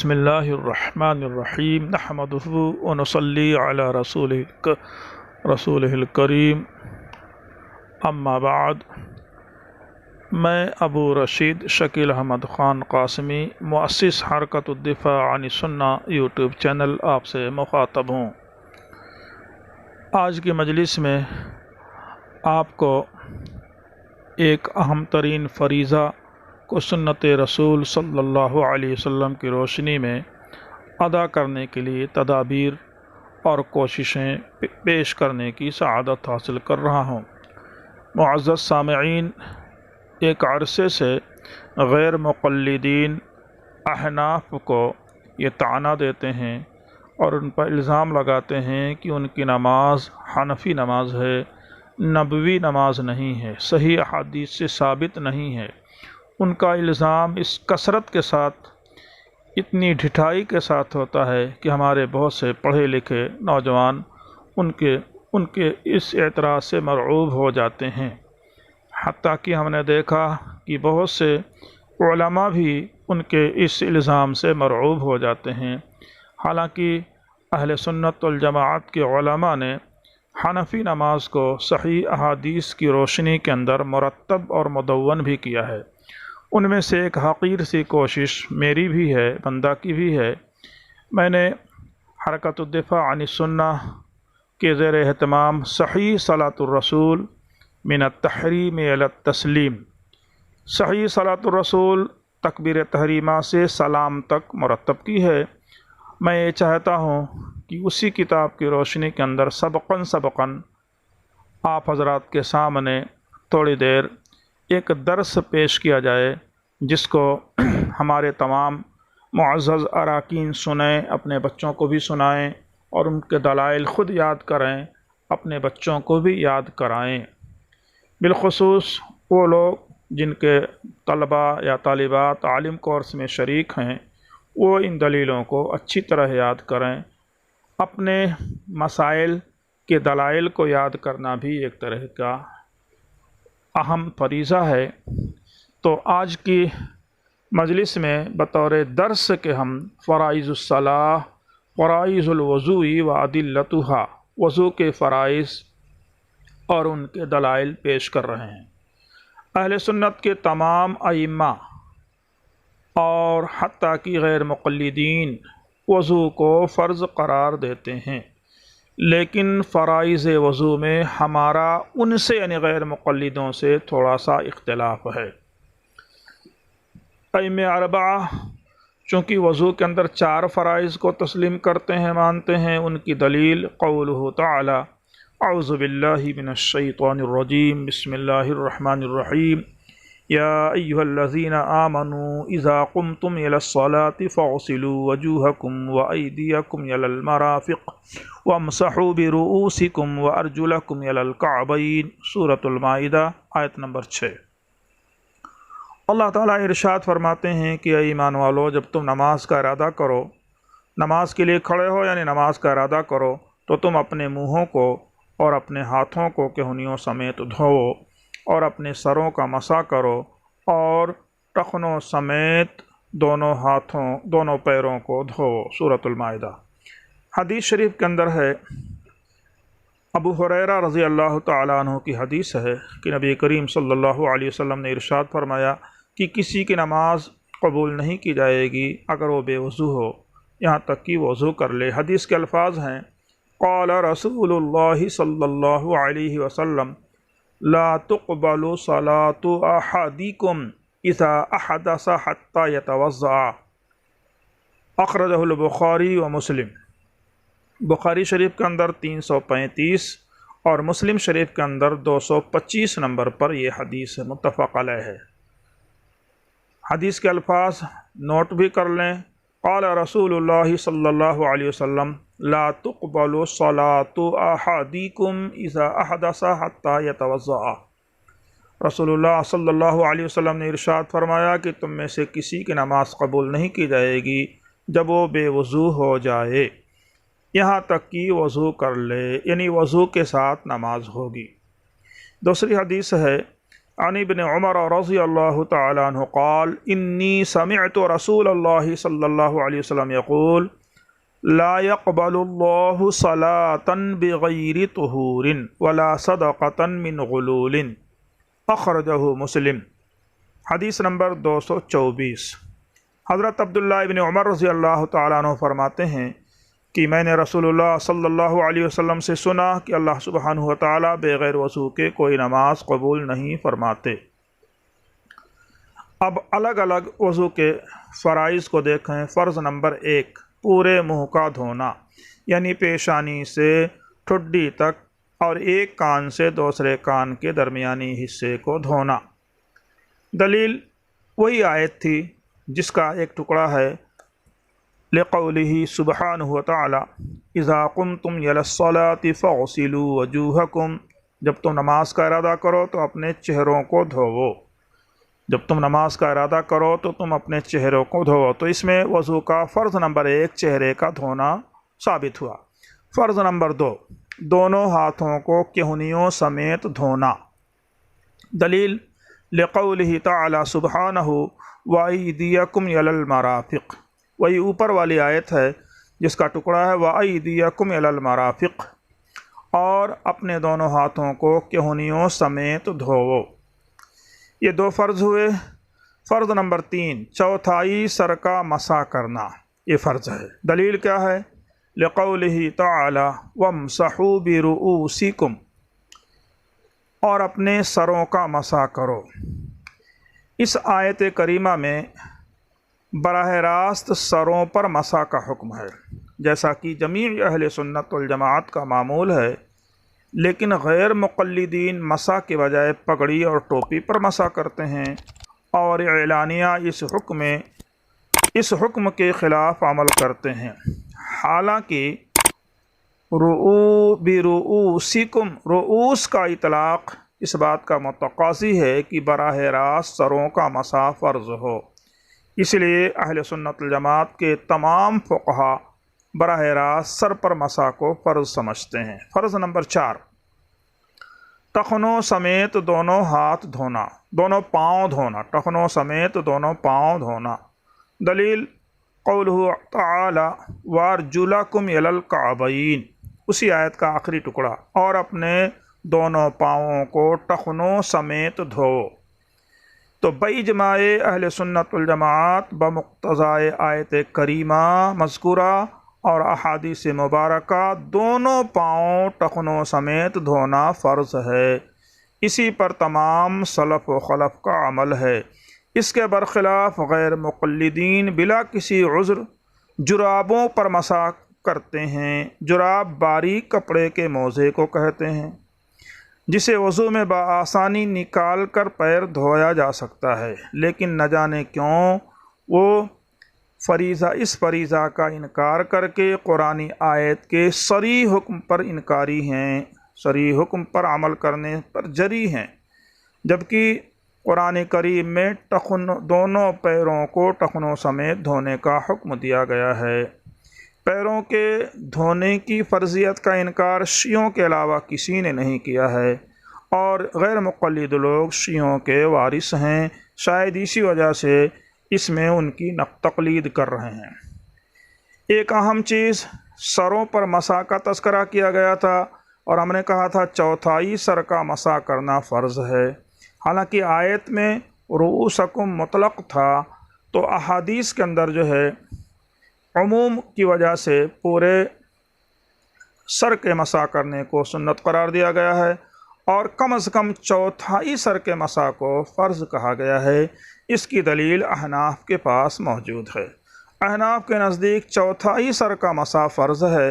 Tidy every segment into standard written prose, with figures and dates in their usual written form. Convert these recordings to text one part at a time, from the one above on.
بسم اللہ الرحمن الرحیم نحمدہ ونصلی علی رسولہ الکریم اما بعد۔ میں ابو رشید شکیل احمد خان قاسمی، مؤسس حرکت الدفاع عن السنہ یوٹیوب چینل آپ سے مخاطب ہوں۔ آج کی مجلس میں آپ کو ایک اہم ترین فریضہ کو سنت رسول صلی اللہ علیہ وسلم کی روشنی میں ادا کرنے کے لیے تدابیر اور کوششیں پیش کرنے کی سعادت حاصل کر رہا ہوں۔ معزز سامعین، ایک عرصے سے غیر مقلدین احناف کو یہ طعنہ دیتے ہیں اور ان پر الزام لگاتے ہیں کہ ان کی نماز حنفی نماز ہے، نبوی نماز نہیں ہے، صحیح احادیث سے ثابت نہیں ہے۔ ان کا الزام اس کثرت کے ساتھ، اتنی ڈھٹائی کے ساتھ ہوتا ہے کہ ہمارے بہت سے پڑھے لکھے نوجوان ان کے اس اعتراض سے مرعوب ہو جاتے ہیں۔ حتیٰ کہ ہم نے دیکھا کہ بہت سے علماء بھی ان کے اس الزام سے مرعوب ہو جاتے ہیں۔ حالانکہ اہل سنت والجماعت کے علماء نے حنفی نماز کو صحیح احادیث کی روشنی کے اندر مرتب اور مدون بھی کیا ہے۔ ان میں سے ایک حقیر سی کوشش میری بھی ہے، بندہ کی بھی ہے۔ میں نے حرکت الدفاع عن السنہ کے زیر اہتمام صحیح صلاۃ الرسول من التحریم الی التسلیم، صحیح صلاۃ الرسول تکبیر تحریمہ سے سلام تک مرتب کی ہے۔ میں یہ چاہتا ہوں کہ اسی کتاب کی روشنی کے اندر سبقاً آپ حضرات کے سامنے تھوڑی دیر ایک درس پیش کیا جائے، جس کو ہمارے تمام معزز اراکین سنیں، اپنے بچوں کو بھی سنائیں اور ان کے دلائل خود یاد کریں، اپنے بچوں کو بھی یاد کرائیں۔ بالخصوص وہ لوگ جن کے طلبہ یا طالبات عالم کورس میں شریک ہیں، وہ ان دلیلوں کو اچھی طرح یاد کریں۔ اپنے مسائل کے دلائل کو یاد کرنا بھی ایک طرح کا اہم فریضہ ہے۔ تو آج کی مجلس میں بطور درس کے ہم فرائض الصلاۃ، فرائض الوضوء و ادلتھا، وضو کے فرائض اور ان کے دلائل پیش کر رہے ہیں۔ اہل سنت کے تمام ائمہ اور حتیٰ کہ غیر مقلدین وضو کو فرض قرار دیتے ہیں، لیکن فرائض وضو میں ہمارا ان سے یعنی غیر مقلدوں سے تھوڑا سا اختلاف ہے۔ ائمہ اربعہ چونکہ وضو کے اندر 4 فرائض کو تسلیم کرتے ہیں، مانتے ہیں، ان کی دلیل قولہ تعالی اعوذ باللہ من الشیطان الرجیم بسم اللہ الرحمن الرحیم یا ایھا الذین آمنوا اذا قمتم الی الصلاۃ فاغسلوا وجوہکم وایدیکم الی المرافق وامسحوا برؤوسکم وارجلکم الی الکعبین، سورۃ المائدہ آیت نمبر 6۔ اللہ تعالیٰ ارشاد فرماتے ہیں کہ اے ایمان والو، جب تم نماز کا ارادہ کرو، نماز کے لیے کھڑے ہو یعنی نماز کا ارادہ کرو، تو تم اپنے منہوں کو اور اپنے ہاتھوں کو کہنیوں سمیت دھوؤ اور اپنے سروں کا مسح کرو اور ٹخنوں سمیت دونوں پیروں کو دھوؤ، سورۃ المائدہ۔ حدیث شریف کے اندر ہے، ابو ہریرہ رضی اللہ تعالیٰ عنہ کی حدیث ہے کہ نبی کریم صلی اللہ علیہ وسلم نے ارشاد فرمایا کہ کسی کی نماز قبول نہیں کی جائے گی اگر وہ بے وضو ہو، یہاں تک کہ وضو کر لے۔ حدیث کے الفاظ ہیں، قال رسول اللہ صلی اللہ علیہ وسلم لا تقبل صلاة احدکم اذا احدث حتى يتوضأ، اخرجہ البخاری و مسلم۔ بخاری شریف کے اندر 335 اور مسلم شریف کے اندر 225 نمبر پر یہ حدیث متفق علیہ ہے۔ حدیث کے الفاظ نوٹ بھی کر لیں، قال رسول اللہ صلی اللہ علیہ وسلم لا تقبل صلاة احدکم اذا احدث حتى يتوضأ۔ رسول اللہ صلی اللہ علیہ وسلم نے ارشاد فرمایا کہ تم میں سے کسی کی نماز قبول نہیں کی جائے گی جب وہ بے وضو ہو جائے، یہاں تک کہ وضو کر لے، یعنی وضو کے ساتھ نماز ہوگی۔ دوسری حدیث ہے، عن ابن عمر رضی اللہ تعالی عنہ قال انی سمعت رسول اللہ صلی اللہ علیہ وسلم یقول لا يقبل اللہ صلاة بغیر طہور ولا صدقة من غلول، اخرجہ مسلم۔ حدیث نمبر 224۔ حضرت عبداللہ ابن عمر رضی اللہ تعالیٰ عنہ فرماتے ہیں کہ میں نے رسول اللہ صلی اللہ علیہ وسلم سے سنا کہ اللہ سبحانہ و تعالیٰ بغیر وضو کے کوئی نماز قبول نہیں فرماتے۔ اب الگ الگ وضو کے فرائض کو دیکھیں۔ فرض نمبر 1، پورے منہ کا دھونا، یعنی پیشانی سے ٹھڈی تک اور ایک کان سے دوسرے کان کے درمیانی حصے کو دھونا۔ دلیل وہی آیت تھی جس کا ایک ٹکڑا ہے لقولہ سبحانہ وتعالی اذا قمتم الی الصلاۃ فاغسلوا وجوہکم، جب تم نماز کا ارادہ کرو تو اپنے چہروں کو دھوو، جب تم نماز کا ارادہ کرو تو تم اپنے چہروں کو دھوو۔ تو اس میں وضو کا فرض نمبر 1 چہرے کا دھونا ثابت ہوا۔ فرض نمبر 2، دونوں ہاتھوں کو کہنیوں سمیت دھونا۔ دلیل لقولہ تعالی سبحانہ وَأَيْدِيَكُمْ إِلَى الْمَرَافِقِ، وہی اوپر والی آیت ہے جس کا ٹکڑا ہے وَأَيْدِيَكُمْ إِلَى الْمَرَافِقِ، اور اپنے دونوں ہاتھوں کو کہنیوں سمیت دھوو۔ یہ 2 فرض ہوئے۔ فرض نمبر 3، چوتھائی سر کا مسح کرنا، یہ فرض ہے۔ دلیل کیا ہے؟ لقولہ تعالی وَامْسَحُوا بِرُؤُوسِكُمْ، اور اپنے سروں کا مسح کرو۔ اس آیت کریمہ میں براہ راست سروں پر مسح کا حکم ہے، جیسا کہ جمیع اہل سنت والجماعت کا معمول ہے، لیکن غیر مقلدین مسح کے بجائے پگڑی اور ٹوپی پر مسح کرتے ہیں اور اعلانیہ اس حکم کے خلاف عمل کرتے ہیں۔ حالانکہ برؤوسکم، رؤوس کا اطلاق اس بات کا متقاضی ہے کہ براہ راست سروں کا مسح فرض ہو، اس لیے اہل سنت الجماعت کے تمام فقہا براہ راست سر پر مسح کو فرض سمجھتے ہیں۔ فرض نمبر 4، ٹخنوں سمیت دونوں ہاتھ دھونا، دونوں پاؤں دھونا، ٹخنوں سمیت دونوں پاؤں دھونا۔ دلیل قولہ تعالی وارجلکم الی الکعبین، اسی آیت کا آخری ٹکڑا، اور اپنے دونوں پاؤں کو ٹخنوں سمیت دھوو۔ تو باجماع اہل سنت والجماعت بمقتضائے آیت کریمہ مذکورہ اور احادیث مبارکہ دونوں پاؤں ٹخنوں سمیت دھونا فرض ہے۔ اسی پر تمام سلف و خلف کا عمل ہے۔ اس کے برخلاف غیر مقلدین بلا کسی عذر جرابوں پر مسح کرتے ہیں۔ جراب باریک کپڑے کے موزے کو کہتے ہیں جسے وضو میں بآسانی نکال کر پیر دھویا جا سکتا ہے، لیکن نہ جانے کیوں وہ اس فریضہ کا انکار کر کے قرآنی آیت کے صریح حکم پر انکاری ہیں، صریح حکم پر عمل کرنے پر جری ہیں، جبکہ قرآن کریم میں دونوں پیروں کو ٹخنوں سمیت دھونے کا حکم دیا گیا ہے۔ پیروں کے دھونے کی فرضیت کا انکار شیعوں کے علاوہ کسی نے نہیں کیا ہے، اور غیر مقلد لوگ شیعوں کے وارث ہیں، شاید اسی وجہ سے اس میں ان کی تقلید کر رہے ہیں۔ ایک اہم چیز سروں پر مسح کا تذکرہ کیا گیا تھا، اور ہم نے کہا تھا چوتھائی سر کا مسح کرنا فرض ہے۔ حالانکہ آیت میں رؤوسکم مطلق تھا، تو احادیث کے اندر جو ہے عموم کی وجہ سے پورے سر کے مسح کرنے کو سنت قرار دیا گیا ہے، اور کم از کم چوتھائی سر کے مسح کو فرض کہا گیا ہے۔ اس کی دلیل احناف کے پاس موجود ہے۔ احناف کے نزدیک چوتھائی سر کا مسح فرض ہے،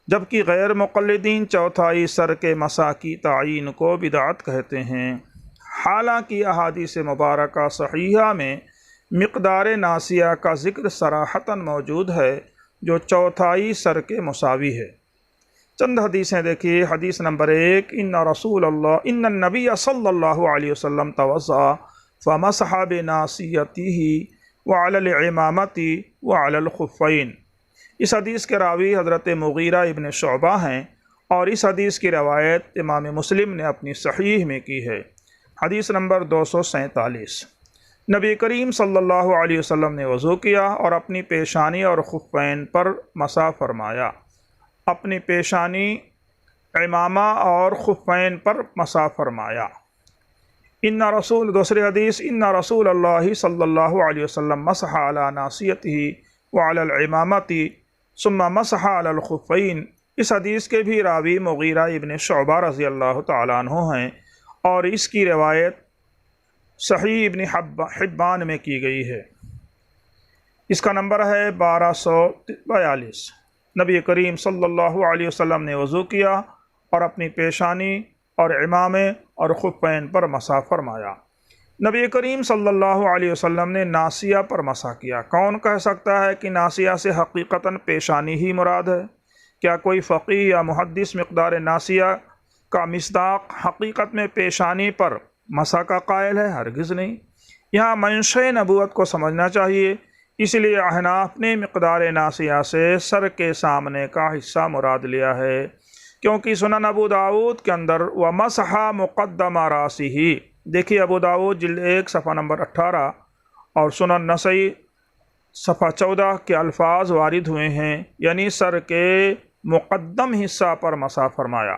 جبکہ غیر مقلدین چوتھائی سر کے مسح کی تعیین کو بدعت کہتے ہیں۔ حالانکہ احادیث مبارکہ صحیحہ میں مقدار ناسیہ کا ذکر صراحتاً موجود ہے جو چوتھائی سر کے مساوی ہے۔ چند حدیثیں دیکھیے۔ حدیث نمبر 1، ان النبی صلی اللہ علیہ وسلم توضأ فمسح بناصیتہ وعلی العمامۃ وعلی الخفین۔ اس حدیث کے راوی حضرت مغیرہ ابن شعبہ ہیں، اور اس حدیث کی روایت امام مسلم نے اپنی صحیح میں کی ہے۔ حدیث نمبر 247۔ نبی کریم صلی اللہ علیہ وسلم نے وضو کیا اور اپنی پیشانی اور خفین پر مسح فرمایا۔ اپنی پیشانی، عمامہ اور خفین پر مسح فرمایا۔ دوسری حدیث، ان رسول اللہ صلی اللہ علیہ وسلم مسح علی ناصیتہ وعلی العمامۃ ثم مسح علی الخفین۔ اس حدیث کے بھی راوی مغیرہ ابن شعبہ رضی اللہ تعالیٰ عنہ ہیں اور اس کی روایت صحیح ابن حبان میں کی گئی ہے۔ اس کا نمبر ہے 1242۔ نبی کریم صلی اللہ علیہ وسلم نے وضو کیا اور اپنی پیشانی اور عمامے اور خفین پر مسح فرمایا۔ نبی کریم صلی اللہ علیہ وسلم نے ناسیہ پر مسح کیا۔ کون کہہ سکتا ہے کہ ناسیہ سے حقیقتاً پیشانی ہی مراد ہے؟ کیا کوئی فقیہ یا محدث مقدار ناسیہ کا مصداق حقیقت میں پیشانی پر مسح کا قائل ہے؟ ہرگز نہیں۔ یہاں منشأ نبوت کو سمجھنا چاہیے، اس لیے احناف نے مقدار ناسیہ سے سر کے سامنے کا حصہ مراد لیا ہے، کیونکہ سنن ابو داؤد کے اندر وَمَسَحَ مُقَدَّمَ رَأْسِهِ، دیکھیے ابو داؤد جلد 1 صفحہ نمبر 18 اور سنن نسائی صفحہ 14 کے الفاظ وارد ہوئے ہیں، یعنی سر کے مقدم حصہ پر مسح فرمایا۔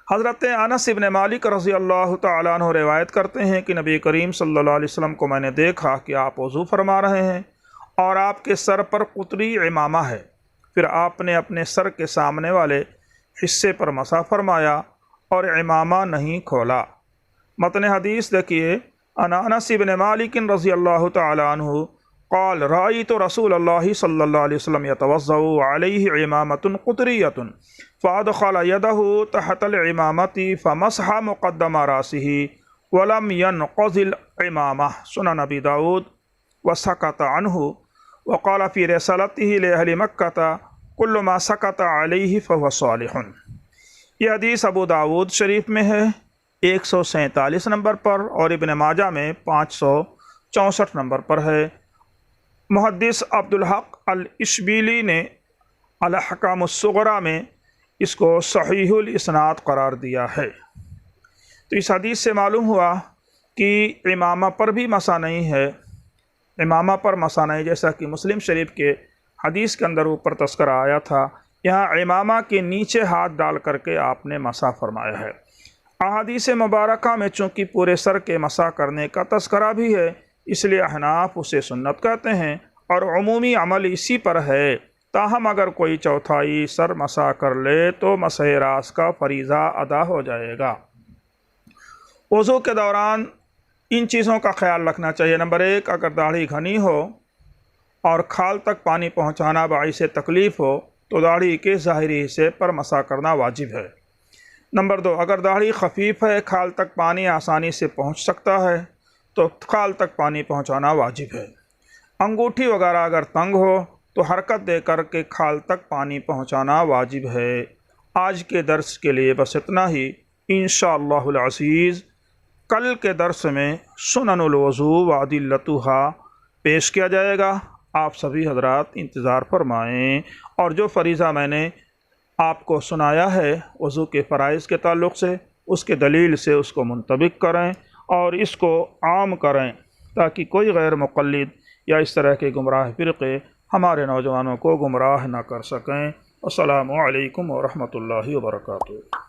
حضرت انس ابن مالک رضی اللہ تعالیٰ عنہ روایت کرتے ہیں کہ نبی کریم صلی اللہ علیہ وسلم کو میں نے دیکھا کہ آپ وضو فرما رہے ہیں اور آپ کے سر پر قطری عمامہ ہے، پھر آپ نے اپنے سر کے سامنے والے حصے پر مسح فرمایا اور عمامہ نہیں کھولا۔ متن حدیث دیکھیے، انس ابن مالک رضی اللہ تعالیٰ عنہ قال رأيت رسول الله صلى الله عليه وسلم يتوضأ عليه عمامة قطرية فأدخل يده تحت العمامة فمسح مقدم رأسه ولم ينقض العمامة، سنن ابی داود، وسكت عنه وقال في رسالته لأهل مكة كل ما سكت عليه فهو صالح۔ یہ حدیث ابو داود شریف میں ہے 147 نمبر پر اور ابن ماجہ میں 564 نمبر پر ہے۔ محدث عبدالحق الاشبیلی نے الاحکام الصغریٰ میں اس کو صحیح الاسناد قرار دیا ہے۔ تو اس حدیث سے معلوم ہوا کہ عمامہ پر بھی مسح نہیں ہے، عمامہ پر مسح نہیں، جیسا کہ مسلم شریف کے حدیث کے اندر اوپر تذکرہ آیا تھا، یہاں عمامہ کے نیچے ہاتھ ڈال کر کے آپ نے مسح فرمایا ہے۔ احادیث مبارکہ میں چونکہ پورے سر کے مسح کرنے کا تذکرہ بھی ہے، اس لیے احناف اسے سنت کہتے ہیں اور عمومی عمل اسی پر ہے، تاہم اگر کوئی چوتھائی سر مسح کر لے تو مسح راس کا فریضہ ادا ہو جائے گا۔ وضو کے دوران ان چیزوں کا خیال رکھنا چاہیے۔ نمبر 1، اگر داڑھی گھنی ہو اور کھال تک پانی پہنچانا باعث تکلیف ہو تو داڑھی کے ظاہری حصے پر مسح کرنا واجب ہے۔ نمبر 2، اگر داڑھی خفیف ہے، کھال تک پانی آسانی سے پہنچ سکتا ہے تو کھال تک پانی پہنچانا واجب ہے۔ انگوٹھی وغیرہ اگر تنگ ہو تو حرکت دے کر کے کھال تک پانی پہنچانا واجب ہے۔ آج کے درس کے لیے بس اتنا ہی، انشاءاللہ العزیز کل کے درس میں سنن الوضو وادلتھا پیش کیا جائے گا۔ آپ سبھی حضرات انتظار فرمائیں، اور جو فریضہ میں نے آپ کو سنایا ہے وضو کے فرائض کے تعلق سے، اس کے دلیل سے اس کو منطبق کریں اور اس کو عام کریں، تاکہ کوئی غیر مقلد یا اس طرح کے گمراہ فرقے ہمارے نوجوانوں کو گمراہ نہ کر سکیں۔ السلام علیکم ورحمۃ اللہ وبرکاتہ۔